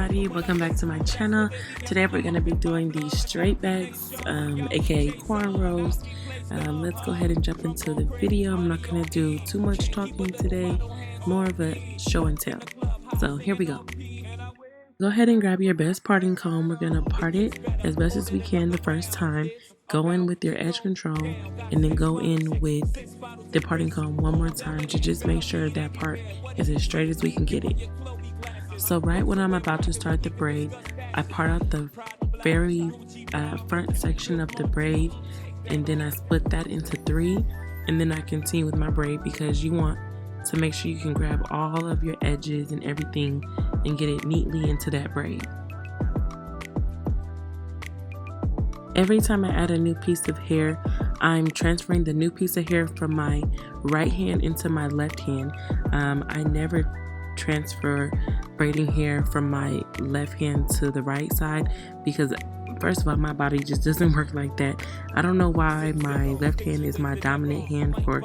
everybody, welcome back to my channel. Today we're going to be doing these straight bags, aka cornrows. Let's go ahead and jump into the video. I'm not going to do too much talking today, more of a show and tell. So here we go. Go ahead and grab your best parting comb. We're going to part it as best as we can the first time. Go in with your edge control and then go in with the parting comb one more time to just make sure that part is as straight as we can get it. So right when I'm about to start the braid, I part out the very front section of the braid, and then I split that into 3, and then I continue with my braid because you want to make sure you can grab all of your edges and everything and get it neatly into that braid. Every time I add a new piece of hair, I'm transferring the new piece of hair from my right hand into my left hand. I never transfer braiding hair from my left hand to the right side because first of all, my body just doesn't work like that. I don't know why my left hand is my dominant hand for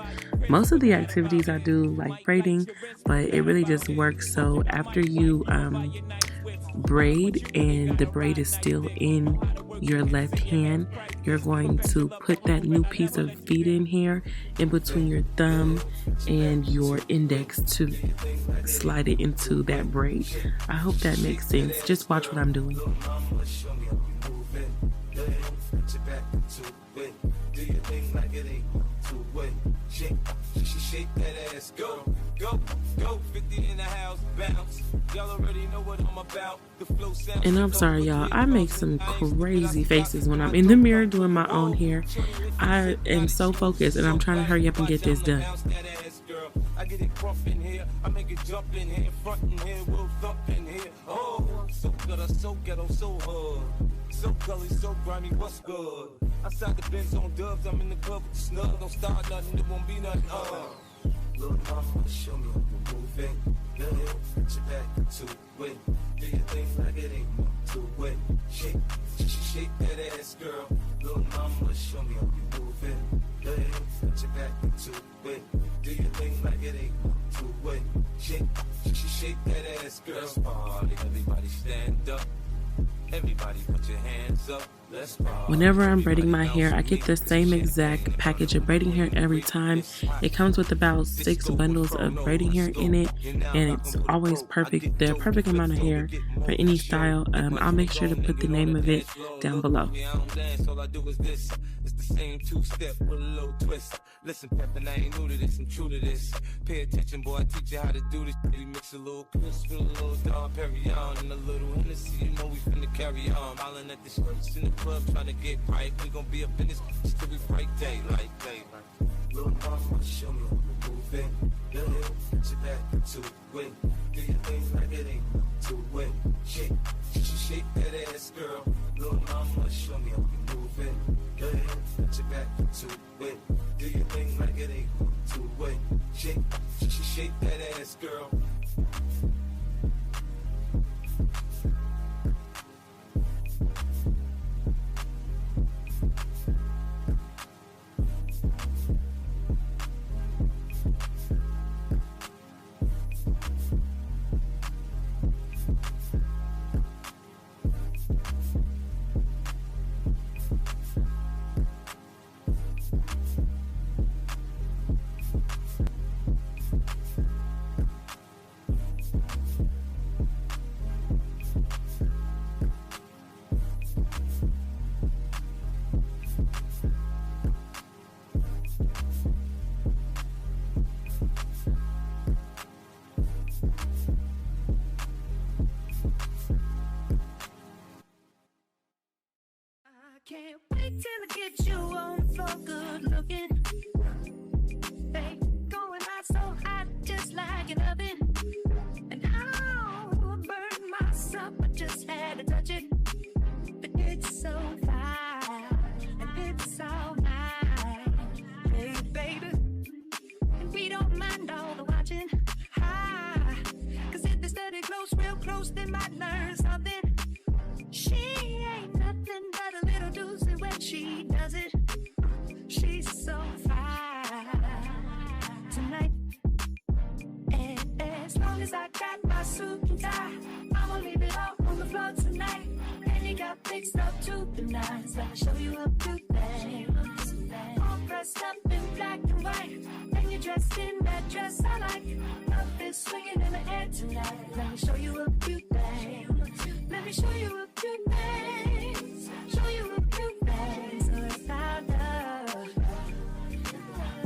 most of the activities I do, like braiding, but it really just works. So after you braid and the braid is still in your left hand, you're going to put that new piece of feed-in hair in between your thumb and your index to slide it into that braid. I hope that makes sense. Just watch what I'm doing. Shake that ass, go, 50 in the house, bounce. Y'all already know what I'm about. The flow sounds. And I'm sorry, y'all. I make some crazy faces when I'm in the mirror doing my own hair. I am so focused, and I'm trying to hurry up and get this done. I get it crump in here, I make it jump in here, front in here, we'll thump in here. Oh, so good, so ghetto, so hard. So gully, so grimy, what's good? Outside the Benz on dubs, I'm in the club with the snug. Don't start nothing, it won't be nothing. Little mama, show me how you move it. Go ahead, put your back to it. Do your thing like it ain't more to it. Shake that ass, girl. Little mama, show me how you move it. Go ahead, put your back to it. Do your thing like it ain't more to it. Shake that ass, girl. Let's party, everybody stand up. Everybody put your hands up. Let's party. Whenever I'm braiding my hair, I get the same exact package of braiding hair every time. It comes with about 6 bundles of braiding hair in it, and it's always perfect, the perfect amount of hair for any style. I'll make sure to put the name of it down below. It's the same 2-step with a little twist. Listen, Peppin', I ain't new to this, I'm true to this. Pay attention, boy, I teach you how to do this. We mix a little crisp with a little Dom Perignon and a little Hennessy, you know we finna carry on. Hollin' at the shirts in the club, trying to get right. We gon' be up in this till we break daylight. Little mama, show me how to move it. Go ahead, put your back to it. Do your thing like it ain't to it. Shake that ass, girl. Little mama, show me how you move it. Go ahead, put your back to it. Do your thing like it ain't to it. Shake that ass, girl. Can't wait till I get you on the floor, good looking. They going out so hot, just like an oven. And I don't burn myself, I just had to touch it. But it's so fine, and it's so nice. Hey, baby, and we don't mind all the watching. Hi, cause if they study close, real close, they might learn something. She ain't nothing but a little doozy when she does it. She's so fine tonight. And as long as I got my suit and tie, I'ma leave it all on nines. Let me show you a few things. All dressed up in black and white, and you're dressed in that dress I like. Love is swinging in the air tonight. Let me show you a few things. Let me show you a few things. Show you a few things about love.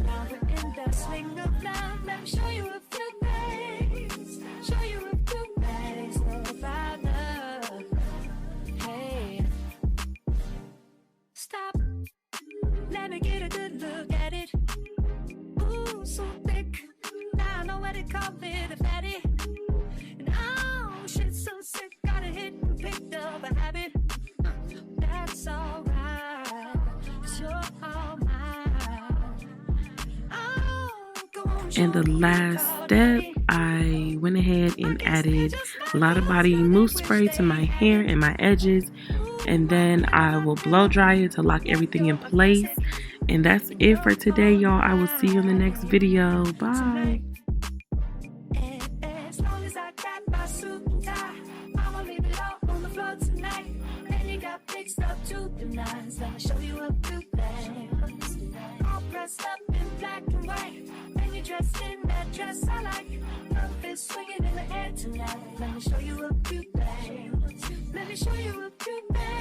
Now we're in the swing of love. Let me show you a few things. Show you a few things about love. Hey, stop. Let me get a good look at it. Ooh, so thick. Now I know what they call it, a fatty. And oh, shit, so sick. Got a hit and picked up a habit. That's alright. 'Cause you're all mine. Oh, go on, And the last step, I went ahead and added Lotta Body mousse spray to my hair and my edges. And then I will blow dry it to lock everything in place. And that's it for today, y'all. I will see you in the next video. Bye. As long as I got my suit and tie, I'ma leave it all on the floor tonight. And you got fixed up to the nines. Let me show you a few things. All dressed up in black and white, and you're dressed in that dress I like. Love is swinging in the air tonight. Let me show you a few things. Let me show you a few things.